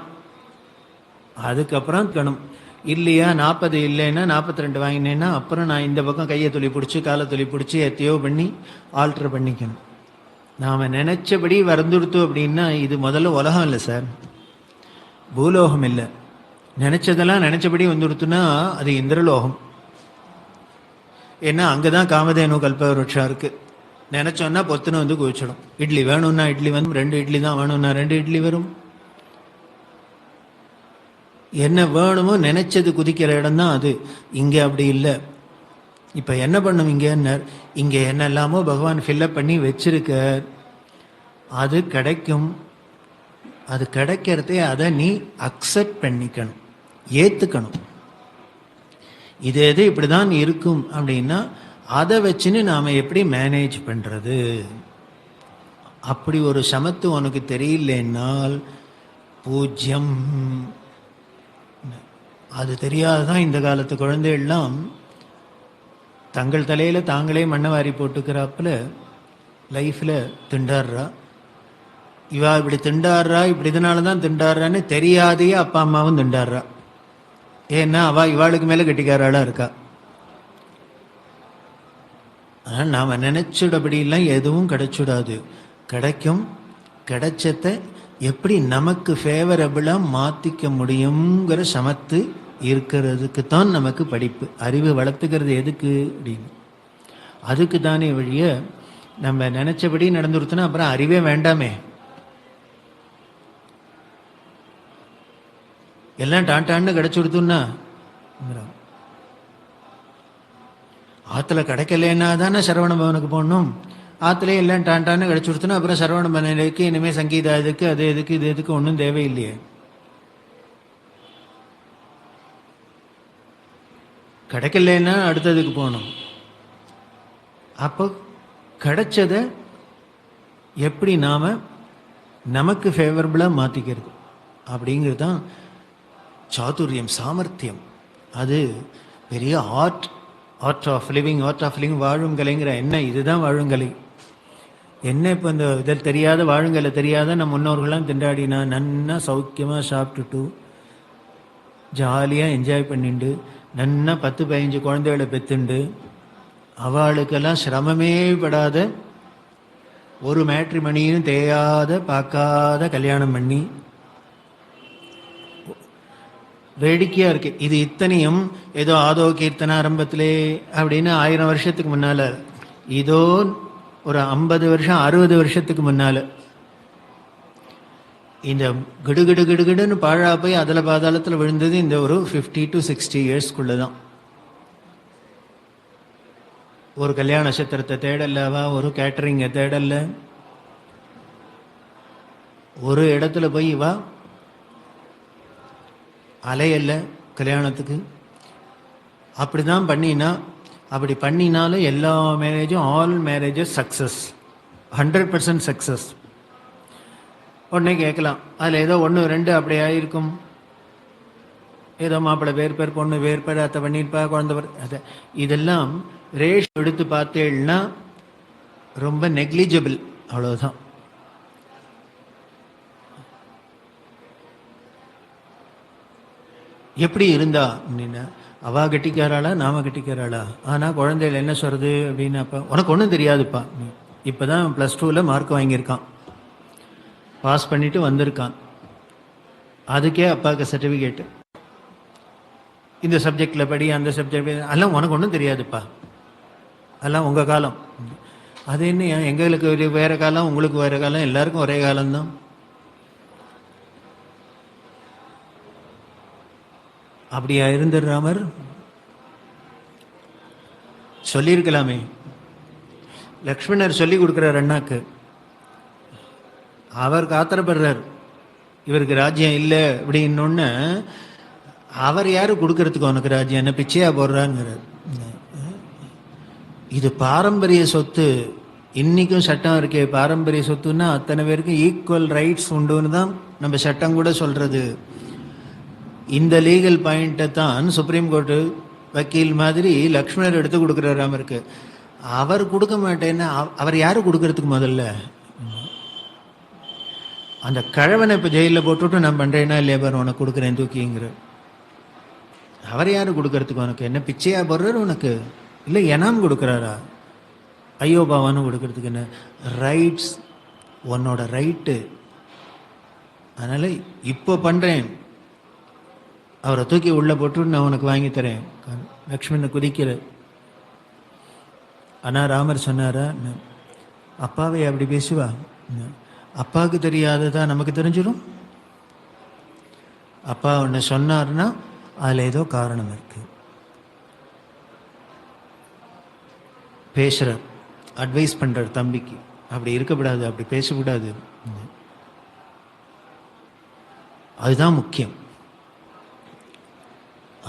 அதுக்கப்புறம் கணும் இல்லையா, 40 இல்லைன்னா 42 வாங்கினேன்னா அப்புறம் நான் இந்த பக்கம் கையை துளி பிடிச்சி காலை துளி பிடிச்சி எத்தையோ பண்ணி ஆல்ட்ரு பண்ணிக்கணும். நாம் நினச்சபடி வந்துடுத்தோம் அப்படின்னா இது முதல்ல உலகம் இல்லை சார், பூலோகம் இல்லை. நினச்சதெல்லாம் நினச்சபடி வந்துடுத்துனா அது இந்திரலோகம். ஏன்னா அங்கே தான் காமதேனு கல்பவருஷம் இருக்குது. நினச்சோன்னா பொத்துன்னு வந்து குவிச்சிடும். இட்லி வேணும்னா இட்லி வந்து 2 இட்லி தான் வேணும்னா 2 இட்லி வரும். என்ன வேணுமோ நினைச்சது குதிக்கிற இடம் தான் அது. இங்கே அப்படி இல்லை. இப்போ என்ன பண்ணும் இங்கே என்னெல்லாமோ பகவான் ஃபில்லப் பண்ணி வச்சிருக்க, அது கிடைக்கும். அது கிடைக்கிறதே அதை நீ அக்செப்ட் பண்ணிக்கணும், ஏற்றுக்கணும். இது எது இப்படி தான் இருக்கும் அப்படின்னா அதை வச்சுன்னு நாம் எப்படி மேனேஜ் பண்ணுறது? அப்படி ஒரு சமத்து உனக்கு தெரியலன்னால் பூஜ்யம். அது தெரியாதுதான் இந்த காலத்து குழந்தைகள்லாம் தங்கள் தலையில் தாங்களே மண்ணை வாரி போட்டுக்கிறாப்புல லைஃப்பில் திண்டாடுறா. இவா இப்படி திண்டாடுறா, இப்படி இதனால தான் திண்டாடுறான்னு தெரியாதையே அப்பா அம்மாவும் திண்டாடுறா. ஏன்னா இவாளுக்கு மேலே கெட்டிக்காராளாக இருக்கா. ஆனால் நாம் நினைச்சுடபடியெல்லாம் எதுவும் கிடைச்சுடாது. கிடைக்கும். கிடைச்சத எப்படி நமக்கு ஃபேவரபிளாக மாற்றிக்க முடியுங்கிற சமத்து இருக்கிறதுக்கு தான் நமக்கு படிப்பு. அறிவு வளர்த்துக்கிறது எதுக்கு அப்படின்னு அதுக்கு தானே வழிய நம்ம நினைச்சபடி நடந்துருத்தோன்னா அப்புறம் அறிவே வேண்டாமே. எல்லாம் டான்டான்னு கிடைச்சி கொடுத்தோம்னா ஆற்றுல கிடைக்கலன்னா தானே சரவண பவனுக்கு போகணும். ஆற்றுல எல்லாம் டான்டான்னு கிடைச்சி கொடுத்தோன்னா அப்புறம் சரவண பவனுக்கு இனிமேல் சங்கீதா எதுக்கு, அது எதுக்கு, இது எதுக்கு, ஒன்றும் தேவையில்லையே. கிடைக்கலன்னா அடுத்ததுக்கு போகணும். அப்போ கிடைச்சதை எப்படி நாம் நமக்கு ஃபேவரபுளாக மாற்றிக்கிறது அப்படிங்கிறது தான் சாதுரியம், சாமர்த்தியம். அது பெரிய ஆர்ட் ஆஃப் லிவிங், வாழும் கலைங்கிற என்ன, இதுதான் வாழுங்கலை. என்ன இப்போ இந்த இதில் தெரியாத வாழுங்கலை தெரியாத நம்ம முன்னோர்கள்லாம் திண்டாடினா நன்னா சௌக்கியமாக சாப்பிட்டுட்டு ஜாலியாக என்ஜாய் பண்ணிண்டு நன்னா 10-15 குழந்தைகளை பெற்றுண்டு அவளுக்கெல்லாம் சிரமமே படாத ஒரு மேட்ரிமணியும் தேயாத பார்க்காத கல்யாணம் பண்ணி வேடிக்கையாக இருக்கு. இது இத்தனையும் ஏதோ ஆதோ கீர்த்தன ஆரம்பத்திலே அப்படின்னு 1000 வருஷத்துக்கு முன்னால், இதோ ஒரு 50 வருஷம் 60 வருஷத்துக்கு முன்னால் இந்த கிடுகிடு கிடுகிடுன்னு பாழா போய் அதில் பாதாளத்தில் விழுந்தது இந்த ஒரு 50 to 60 இயர்ஸ்க்குள்ளே தான். ஒரு கல்யாண நட்சத்திரத்தை தேடலவா, ஒரு கேட்டரிங்கை தேடல, ஒரு இடத்துல போய் வா அலையல்ல கல்யாணத்துக்கு. அப்படி தான் பண்ணினா, அப்படி பண்ணினாலும் எல்லா மேரேஜும், ஆல் மேரேஜஸ் சக்ஸஸ், 100% சக்ஸஸ். உடனே கேட்கலாம், அதில் ஏதோ 1-2 அப்படி ஆகிருக்கும். ஏதோ மாப்பிள்ளை வேறு பொண்ணு வேறு அத்தை பண்ணியிருப்பா, குழந்தை அதை இதெல்லாம் ரேஷ் எடுத்து பார்த்தேன்னா ரொம்ப நெக்லிஜிபிள், அவ்வளோதான். எப்படி இருந்தா அப்படின்னா, அவா கட்டிக்காராளா நாம கட்டிக்காராளா, ஆனால் குழந்தைகள் என்ன சொல்றது அப்படின்னாப்பா உனக்கு ஒன்றும் தெரியாதுப்பா, இப்போ தான் +2 மார்க் வாங்கியிருக்கான், பாஸ் பண்ணிட்டு வந்திருக்கான், அதுக்கே அப்பாவுக்கு சர்டிஃபிகேட்டு, இந்த சப்ஜெக்டில் படி அந்த சப்ஜெக்ட் எல்லாம் உனக்கு ஒன்றும் தெரியாதுப்பா, அதெல்லாம் உங்கள் காலம். அது என்ன, எங்களுக்கு வேறு காலம் உங்களுக்கு வேறு காலம், எல்லாருக்கும் ஒரே காலம்தான். அப்படியா இருந்த ராமர் சொல்லியிருக்கலாமே. லக்ஷ்மணர் சொல்லி கொடுக்குறார் அண்ணாக்கு, அவர் காத்திரப்படுறார் இவருக்கு ராஜ்யம் இல்லை அப்படின்னொன்னு. அவர் யாரு கொடுக்கறதுக்கு உனக்கு ராஜ்யம், என்ன பிச்சையா போடுறாங்கிறார். இது பாரம்பரிய சொத்து, இன்னைக்கும் சட்டம் இருக்கே, பாரம்பரிய சொத்துன்னா அத்தனை பேருக்கும் ஈக்குவல் ரைட்ஸ் உண்டுன்னு தான் நம்ம சட்டம் கூட சொல்றது. இந்த லீகல் பாயிண்ட்டை தான் சுப்ரீம் கோர்ட்டு வக்கீல் மாதிரி லக்ஷ்மணர் எடுத்து கொடுக்குறார் ராமருக்கு. அவர் கொடுக்க மாட்டேன்னா அவர் யாரு கொடுக்கறதுக்கு முதல்ல? அந்த கழவனை இப்போ ஜெயிலில் போட்டுவிட்டு நான் பண்ணுறேன்னா லேபர் உனக்கு கொடுக்குறேன் தூக்கிங்கிற, அவர் யாரு கொடுக்கறதுக்கு உனக்கு, என்ன பிச்சையா போடுறாரு உனக்கு, இல்லை எனாம் கொடுக்குறாரா, ஐயோ பாவான்னு கொடுக்கறதுக்கு என்ன? ரைட்ஸ் உன்னோட ரைட்டு, அதனால இப்போ பண்ணுறேன், அவரை தூக்கி உள்ளே போட்டு நான் உனக்கு வாங்கி தரேன். லக்ஷ்மணனை குதிக்கிற. ஆனால் ராமர் சொன்னாரா, அப்பாவை அப்படி பேசுவா, அப்பாவுக்கு தெரியாததா நமக்கு தெரிஞ்சிடும். அப்பா ஒன்று சொன்னார்னா அதில் ஏதோ காரணம் இருக்கு. பேசுகிறார், அட்வைஸ் பண்ணுறார் தம்பிக்கு, அப்படி இருக்கக்கூடாது, அப்படி பேசக்கூடாது, அதுதான் முக்கியம்,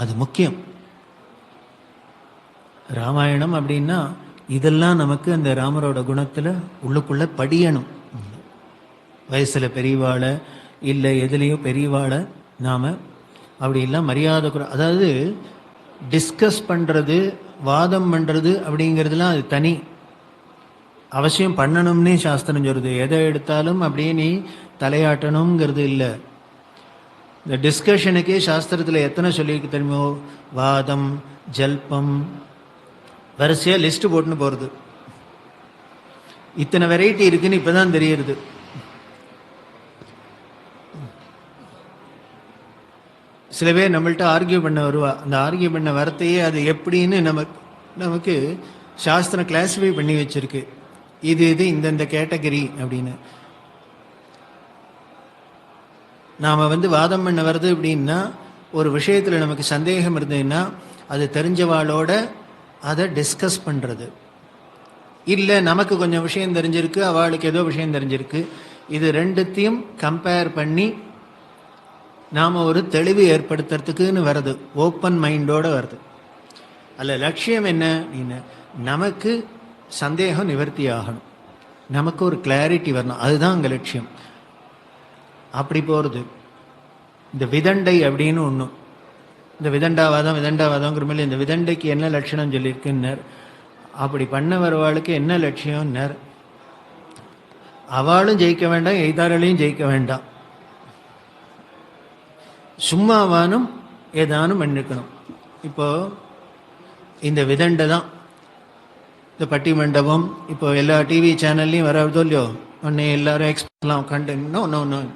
அது முக்கியம். ராமாயணம் அப்படின்னா இதெல்லாம் நமக்கு அந்த ராமரோட குணத்தில் உள்ளுக்குள்ள படியணும். வயசில் பெரியவாளை இல்லை எதுலேயோ பெரியவாளை நாம் அப்படி இல்லை மரியாதை அதாவது டிஸ்கஸ் பண்ணுறது, வாதம் பண்ணுறது அப்படிங்கிறதுலாம் அது தனி அவசியம், பண்ணணும்னே சாஸ்திரம் சொல்லுது. எதை எடுத்தாலும் அப்படியே நீ தலையாட்டணுங்கிறது இல்லை. இந்த டிஸ்கஷனுக்கே சாஸ்திரத்தில் எத்தனை சொல்லியிருக்கு தெரியுமோ, வாதம், ஜல்பம், வரிசையாக லிஸ்ட்டு போட்டுன்னு போகிறது. இத்தனை வெரைட்டி இருக்குன்னு இப்பதான் தெரியுது. சில பேர் நம்மள்ட்ட ஆர்கியூ பண்ண வருவா. அந்த ஆர்கியூ பண்ண வரத்தையே அது எப்படின்னு நமக்கு சாஸ்திரம் கிளாஸிஃபை பண்ணி வச்சிருக்கு. இது இந்தந்த கேட்டகரி அப்படின்னு. நாம வாதம் பண்ண வருது அப்படின்னா, ஒரு விஷயத்துல நமக்கு சந்தேகம் இருந்ததுன்னா அது தெரிஞ்சவாளோட அதை டிஸ்கஸ் பண்றது. இல்லை நமக்கு கொஞ்சம் விஷயம் தெரிஞ்சிருக்கு, அவளுக்கு ஏதோ விஷயம் தெரிஞ்சிருக்கு, இது ரெண்டுத்தையும் கம்பேர் பண்ணி நாம் ஒரு தெளிவு ஏற்படுத்துறதுக்குன்னு வருது. ஓப்பன் மைண்டோடு வருது. அதில் லட்சியம் என்ன அப்படின்னு, நமக்கு சந்தேகம் நிவர்த்தி ஆகணும், நமக்கு ஒரு கிளாரிட்டி வரணும், அதுதான் அங்கே லட்சியம். அப்படி போகிறது. இந்த விதண்டை அப்படின்னு ஒன்று, இந்த விதண்டாவாதங்கிற மேலே இந்த விதண்டைக்கு என்ன லட்சணம் சொல்லியிருக்குன்னர். அப்படி பண்ண வரவாளுக்கு என்ன லட்சியம்னர், அவளும் ஜெயிக்க வேண்டாம், எய்தாரளையும் ஜெயிக்க வேண்டாம், சும்மாவானும் ஏதானும் பண்ணிக்கணும். இப்போ இந்த விதண்டை தான் இந்த பட்டி மண்டபம் இப்போ எல்லா டிவி சேனல்லையும் வரதோ இல்லையோ, உடனே எல்லாரும் எக்ஸ்பெக்ட்லாம் கண்டு இன்னும்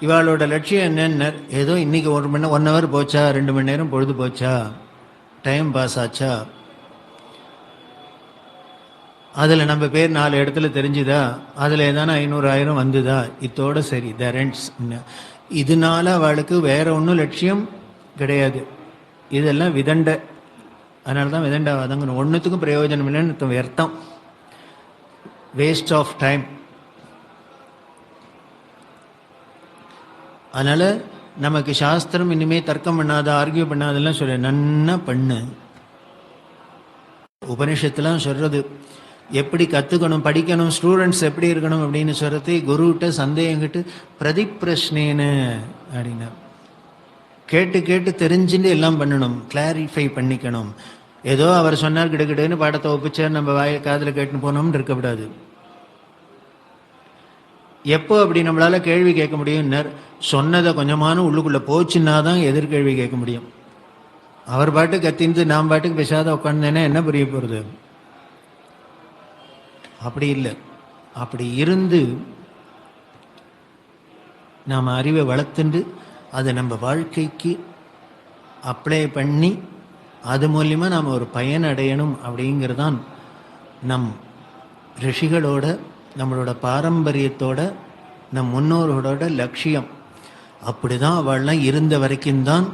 இவாளோட லட்சியம் என்னன்னு, ஏதோ இன்னைக்கு 1 ஹவர் போச்சா, 2 மணி நேரம் பொழுது போச்சா, டைம் பாஸ் ஆச்சா, அதில் நம்ம பேர் 4 இடத்துல தெரிஞ்சுதா, அதில் ஏதான 500 1000 வந்துதா, இதோட சரி தரண்ட்ஸ். இதனால அவளுக்கு வேற ஒன்றும் லட்சியம் கிடையாது. இதெல்லாம் விதண்டை. அதனால தான் விதண்டாவாதங்கணும். ஒன்றுத்துக்கும் பிரயோஜனம் இல்லைன்னு வியர்த்தம், வேஸ்ட் ஆஃப் டைம். அதனால நமக்கு சாஸ்திரம் இனிமே தர்க்கம் பண்ணாத, ஆர்கியூ பண்ணாதெல்லாம் சொல்ல, நன்னா பண்ணு. உபனிஷத்துலாம் சொல்றது எப்படி கற்றுக்கணும், படிக்கணும், ஸ்டூடெண்ட்ஸ் எப்படி இருக்கணும் அப்படின்னு சொல்கிறது, குருகிட்ட சந்தேகங்கிட்டு பிரதிப்பிரஷ்னேன்னு அப்படின்னா கேட்டு கேட்டு தெரிஞ்சுட்டு எல்லாம் பண்ணணும், கிளாரிஃபை பண்ணிக்கணும். ஏதோ அவர் சொன்னார் கிடுகிடுன்னு பாடத்தை ஒப்பிச்சார், நம்ம வாயை காதில் கேட்டுன்னு போனோம்னு இருக்கக்கூடாது. எப்போ அப்படி நம்மளால கேள்வி கேட்க முடியும்னர், சொன்னதை கொஞ்சமான உள்ளுக்குள்ளே போச்சுன்னா தான் எதிர்கேள்வி கேட்க முடியும். அவர் பாட்டுக்கு கத்திந்து நாம் பாட்டுக்கு பேசாத உட்காந்துன்னா என்ன புரிய போகிறது? அப்படி இல்லை. அப்படி இருந்து நாம் அறிவை வளர்த்துண்டு அதை நம்ம வாழ்க்கைக்கு அப்ளை பண்ணி அது மூலியமாக நாம் ஒரு பயன் அடையணும் அப்படிங்கிறதான் நம் ரிஷிகளோட, நம்மளோட பாரம்பரியத்தோட, நம் முன்னோர்களோட லட்சியம். அப்படி தான் அவள்லாம் இருந்த வரைக்கும் தான்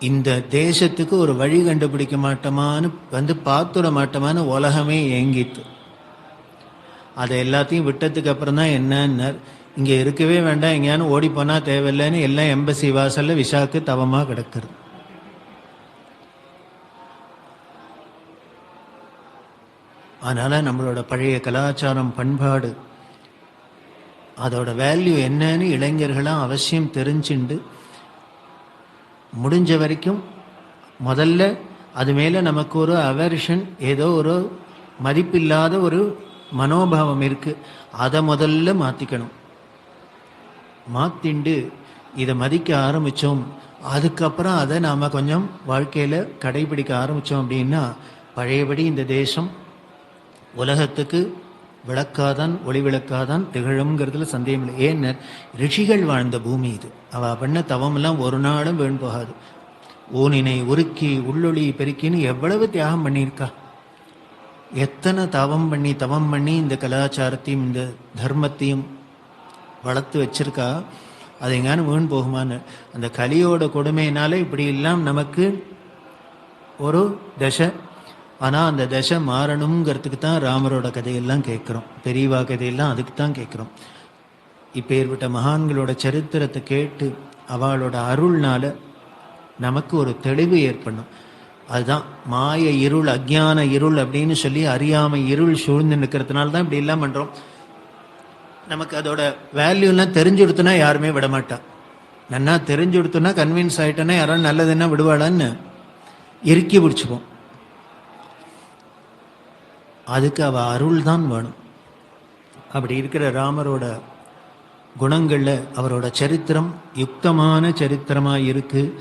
இந்த தேசத்துக்கு ஒரு வழி கண்டுபிடிக்க மாட்டோமான்னு பார்த்துட மாட்டோமான்னு உலகமே ஏங்கித்து. அதை எல்லாத்தையும் விட்டதுக்கு அப்புறம் தான் என்னன்னு, இங்கே இருக்கவே வேண்டாம், எங்கேயானு ஓடி போனால் தேவையில்லைன்னு எல்லாம் எம்பசி வாசலில் விசாக்கு தவமாக கிடக்கிறது. அதனால் நம்மளோட பழைய கலாச்சாரம், பண்பாடு, அதோட வேல்யூ என்னன்னு இளைஞர்களாம் அவசியம் தெரிஞ்சுண்டு முடிஞ்ச வரைக்கும் முதல்ல அது மேலே நமக்கு ஒரு அவர்ஷன், ஏதோ ஒரு மதிப்பில்லாத ஒரு மனோபாவம் இருக்குது, அதை முதல்ல மாற்றிக்கணும். மாற்றிண்டு இதை மதிக்க ஆரம்பித்தோம், அதுக்கப்புறம் அதை நாம் கொஞ்சம் வாழ்க்கையில் கடைபிடிக்க ஆரம்பித்தோம் அப்படின்னா பழையபடி இந்த தேசம் உலகத்துக்கு விளக்காதான், ஒளி விளக்காதான் திகழும்ங்கிறதுல சந்தேகம் இல்லை. ஏன்னு, ரிஷிகள் வாழ்ந்த பூமி இது. அவள் பண்ண தவமெல்லாம் ஒரு நாளும் வீண் போகாது. ஊனினை உருக்கி உள்ளொளி பெருக்கின்னு எவ்வளவு தியாகம் பண்ணியிருக்கா, எத்தனை தவம் பண்ணி இந்த கலாச்சாரத்தையும் இந்த தர்மத்தையும் வளர்த்து வச்சிருக்கா. அது எங்கானு வீண் போகுமான்னு. அந்த கலியோட கொடுமையினால இப்படி எல்லாம் நமக்கு ஒரு தசை. ஆனால் அந்த தசை மாறணுங்கிறதுக்கு தான் ராமரோட கதையெல்லாம் கேட்குறோம், பெரியவா கதையெல்லாம் அதுக்கு தான் கேட்குறோம். இப்போ ஏற்பட்ட மகான்களோட சரித்திரத்தை கேட்டு அவளோட அருள்னால நமக்கு ஒரு தெளிவு ஏற்படணும். அதுதான் மாய இருள், அஜ்ஞான இருள் அப்படின்னு சொல்லி அறியாமை இருள் சூழ்ந்து நிற்கிறதுனால தான் இப்படி எல்லாம் பண்ணுறோம். நமக்கு அதோட வேல்யூலாம் தெரிஞ்சு கொடுத்தோன்னா யாருமே விடமாட்டா. நன்னா தெரிஞ்சு கொடுத்தோன்னா, கன்வின்ஸ் ஆகிட்டோன்னா யாரும் நல்லதுன்னா விடுவாளான்னு இறுக்கி பிடிச்சிப்போம். அதுக்கு அவள் அருள் தான் வேணும். அப்படி இருக்கிற ராமரோட குணங்களில் அவரோட சரித்திரம் யுக்தமான சரித்திரமாக இருக்குது,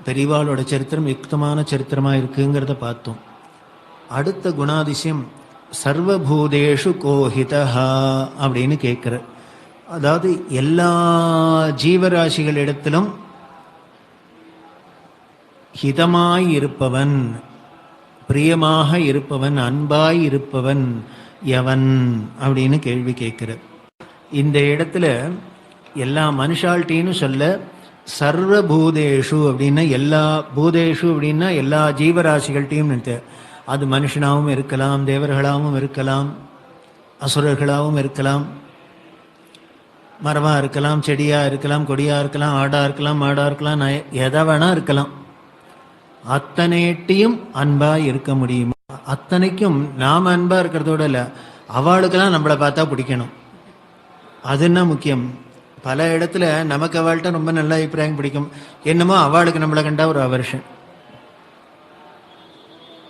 பெரியவாளோட சரித்திரம் யுக்தமான சரித்திரமாக இருக்குங்கிறத பார்த்தோம். அடுத்த குணாதிசயம் சர்வபூதேஷு கோஹிதா அப்படின்னு கேட்குற. அதாவது எல்லா ஜீவராசிகளிடத்திலும் ஹிதமாய் இருப்பவன், பிரியமாக இருப்பவன், அன்பாய் இருப்பவன் எவன் அப்படின்னு கேள்வி கேட்கிற. இந்த இடத்துல எல்லா மனுஷால்ட்டின்னு சொல்ல, சர்வபூதேஷு அப்படின்னா எல்லா பூதேஷு அப்படின்னா எல்லா ஜீவராசிகள்கிட்டையும் நிறுத்த. அது மனுஷனாகவும் இருக்கலாம், தேவர்களாகவும் இருக்கலாம், அசுரர்களாகவும் இருக்கலாம், மரமாக இருக்கலாம், செடியாக இருக்கலாம், கொடியாக இருக்கலாம், ஆடாக இருக்கலாம், மாடாக இருக்கலாம், எதை வேணா இருக்கலாம். அத்தனைட்டையும் அன்பாக இருக்க முடியுமா? அத்தனைக்கும் நாம் அன்பாக இருக்கிறதோட இல்லை, அவளுக்கெல்லாம் நம்மளை பார்த்தா பிடிக்கணும். அதுன்னா முக்கியம். பல இடத்துல நமக்கு அவள்கிட்ட ரொம்ப நல்ல அபிப்பிராயம் பிடிக்கும், என்னமோ அவளுக்கு நம்மளை கண்டா ஒரு அவர்ஷன்,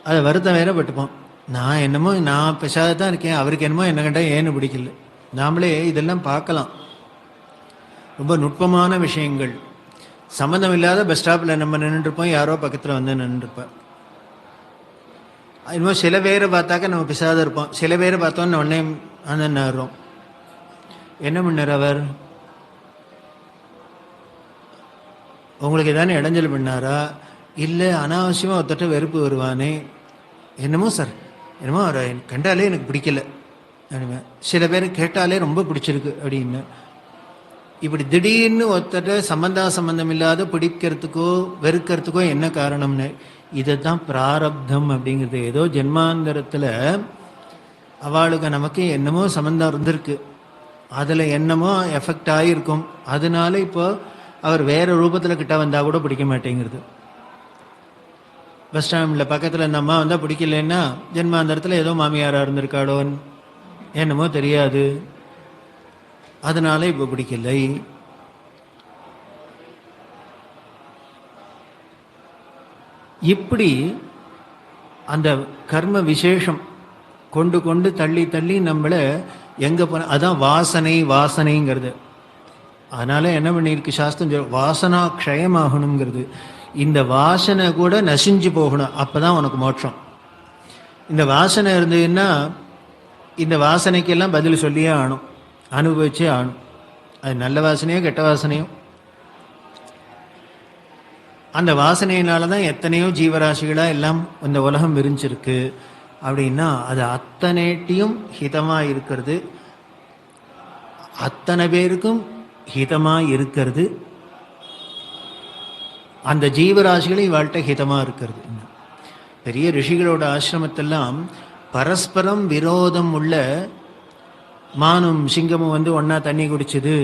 அதை வருத்தம் வேற பட்டுப்போம். நான் என்னமோ நான் பெசாத தான் இருக்கேன், அவருக்கு என்னமோ என்ன கண்டா ஏன்னு பிடிக்கல. நாமளே இதெல்லாம் பார்க்கலாம். ரொம்ப நுட்பமான விஷயங்கள். சம்மந்தம் இல்லாத பஸ் ஸ்டாப்பில் நம்ம நின்றுருப்போம், யாரோ பக்கத்தில் வந்து நின்றுருப்பேன். இன்னும் சில பேரை பார்த்தாக்க நம்ம பிசாத இருப்போம், சில பேரை பார்த்தோன்னு உடனே அந்த நேரம் என்ன பண்ணார் அவர், உங்களுக்கு தானே இடைஞ்சல் பண்ணாரா, இல்லை அனாவசியமாக ஒருத்தட்ட வெறுப்பு வருவானே, என்னமோ சார் என்னமோ அவரை கண்டாலே எனக்கு பிடிக்கல, சில பேர் கேட்டாலே ரொம்ப பிடிச்சிருக்கு அப்படின்னு. இப்படி திடீர்னு ஒருத்தட்ட சம்பந்தம் இல்லாத பிடிக்கிறதுக்கோ வெறுக்கிறதுக்கோ என்ன காரணம்னு, இதுதான் பிராரப்தம் அப்படிங்கிறது. ஏதோ ஜென்மாந்தரத்தில் அவளுக்கு நமக்கு என்னமோ சம்பந்தம் இருந்திருக்கு, அதில் என்னமோ எஃபெக்ட் ஆகிருக்கும், அதனால இப்போ அவர் வேறு ரூபத்தில் கிட்ட வந்தால் கூட பிடிக்க மாட்டேங்கிறது. பஸ் ஸ்டாண்டில் பக்கத்தில் இந்த அம்மா வந்தால் பிடிக்கலன்னா ஜென்மாந்தரத்தில் ஏதோ மாமியாராக இருந்திருக்காளோ என்னமோ தெரியாது, அதனால இப்போ பிடிக்கலை. இப்படி அந்த கர்ம விசேஷம் கொண்டு கொண்டு தள்ளி தள்ளி நம்மளை எங்கே போன, அதான் வாசனைங்கிறது. அதனால என்ன பண்ணியிருக்கு சாஸ்திரம், வாசனா க்ஷயமாகணுங்கிறது. இந்த வாசனை கூட நசிஞ்சு போகணும், அப்பதான் உனக்கு மோட்சம். இந்த வாசனை இருந்ததுன்னா இந்த வாசனைக்கெல்லாம் பதில் சொல்லியே ஆகணும், அனுபவிச்சே ஆகணும். அது நல்ல வாசனையோ கெட்ட வாசனையோ, அந்த வாசனையினால தான் எத்தனையோ ஜீவராசிகளாக எல்லாம் இந்த உலகம் விரிஞ்சிருக்கு. அப்படின்னா அது அத்தனைட்டையும் ஹிதமாக இருக்கிறது, அத்தனை பேருக்கும் ஹிதமாக இருக்கிறது, அந்த ஜீவராசிகளை வாழ்க்கை ஹிதமாக இருக்கிறது. பெரிய ரிஷிகளோட ஆசிரமத்தெல்லாம் பரஸ்பரம் விரோதம் உள்ள மானும் சிங்கமும் வந்து ஒன்றா தண்ணி குடிச்சது,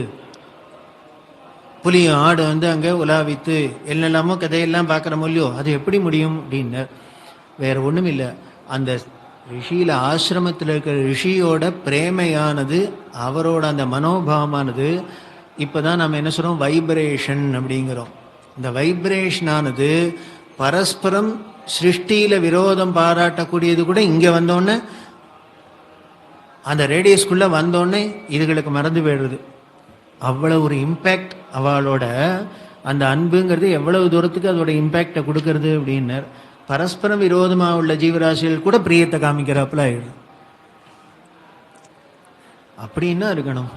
புலியும் ஆடு வந்து அங்கே உலாவித்து என்னெல்லாமோ கதையெல்லாம் பார்க்குறோமோ இல்லையோ, அது எப்படி முடியும் அப்படின்னு வேற ஒன்றும் இல்லை. அந்த ரிஷியில் ஆசிரமத்தில் இருக்கிற ரிஷியோட பிரேமையானது, அவரோட அந்த மனோபாவமானது, இப்போ தான் நம்ம என்ன சொல்கிறோம், வைப்ரேஷன் அப்படிங்கிறோம். இந்த வைப்ரேஷனானது பரஸ்பரம் சிருஷ்டியில் விரோதம் பாராட்டக்கூடியது கூட இங்கே வந்தோடனே, அந்த ரேடியஸ்குள்ளே வந்தோடனே இதுகளுக்கு மறந்து போயிடுறது. அவ்வளோ ஒரு இம்பேக்ட் அவளோட அந்த அன்புங்கிறது எவ்வளவு தூரத்துக்கு அதோட இம்பேக்டை கொடுக்கறது அப்படின்னர். பரஸ்பரம் விரோதமாக உள்ள ஜீவராசிகள் கூட பிரியத்தை காமிக்கிறாப்புல ஆயிடுது. அப்படின்னா இருக்கணும்.